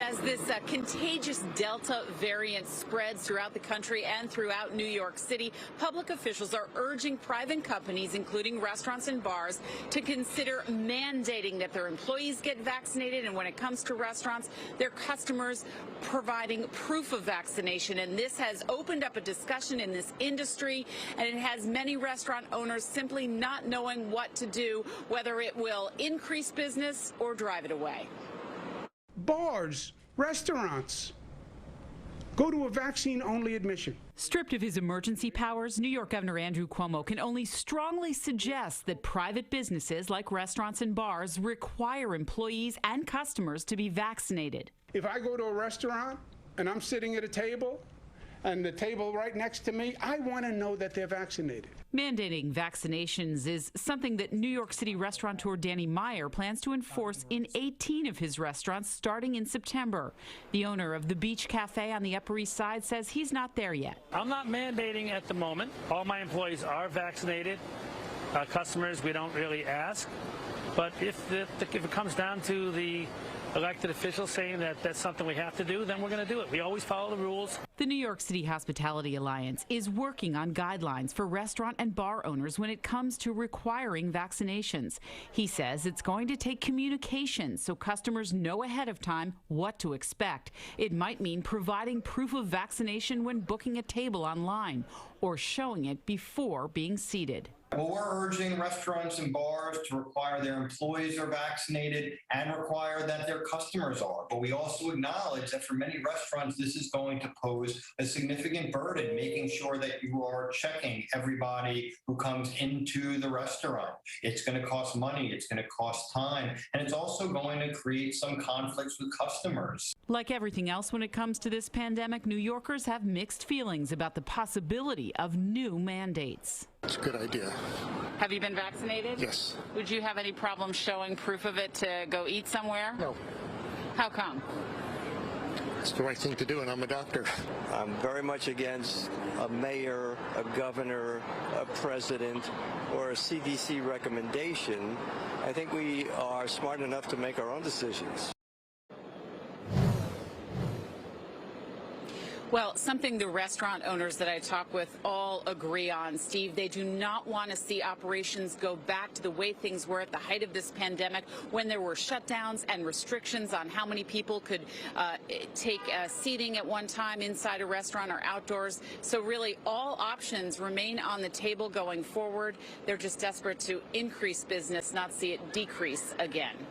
As this contagious Delta variant spreads throughout the country and throughout New York City, public officials are urging private companies, including restaurants and bars, to consider mandating that their employees get vaccinated. And when it comes to restaurants, their customers providing proof of vaccination. And this has opened up a discussion in this industry, and it has many restaurant owners simply not knowing what to do, whether it will increase business or drive it away. Bars, restaurants, go to a vaccine-only admission. Stripped of his emergency powers, New York Governor Andrew Cuomo can only strongly suggest that private businesses like restaurants and bars require employees and customers to be vaccinated. If I go to a restaurant and I'm sitting at a table and the table right next to me, I want to know that they're vaccinated. Mandating vaccinations is something that New York City restaurateur Danny Meyer plans to enforce in 18 of his restaurants starting in September. The owner of the Beach Cafe on the Upper East Side says he's not there yet. I'm not mandating at the moment. All my employees are vaccinated. Customers, we don't really ask. But if it comes down to the elected officials saying that that's something we have to do, then we're going to do it. We always follow the rules. The New York City Hospitality Alliance is working on guidelines for restaurant and bar owners when it comes to requiring vaccinations. He says it's going to take communication so customers know ahead of time what to expect. It might mean providing proof of vaccination when booking a table online or showing it before being seated. Well, we're urging restaurants and bars to require their employees are vaccinated and require that their customers are. But we also acknowledge that for many restaurants, this is going to pose a significant burden, making sure that you are checking everybody who comes into the restaurant. It's going to cost money, it's going to cost time, and it's also going to create some conflicts with customers. Like everything else when it comes to this pandemic, New Yorkers have mixed feelings about the possibility of new mandates. It's a good idea. Have you been vaccinated? Yes. Would you have any problem showing proof of it to go eat somewhere? No. How come? It's the right thing to do, and I'm a doctor. I'm very much against a mayor, a governor, a president, or a CDC recommendation. I think we are smart enough to make our own decisions. Well, something the restaurant owners that I talk with all agree on, Steve. They do not want to see operations go back to the way things were at the height of this pandemic, when there were shutdowns and restrictions on how many people could take seating at one time inside a restaurant or outdoors. So really all options remain on the table going forward. They're just desperate to increase business, not see it decrease again.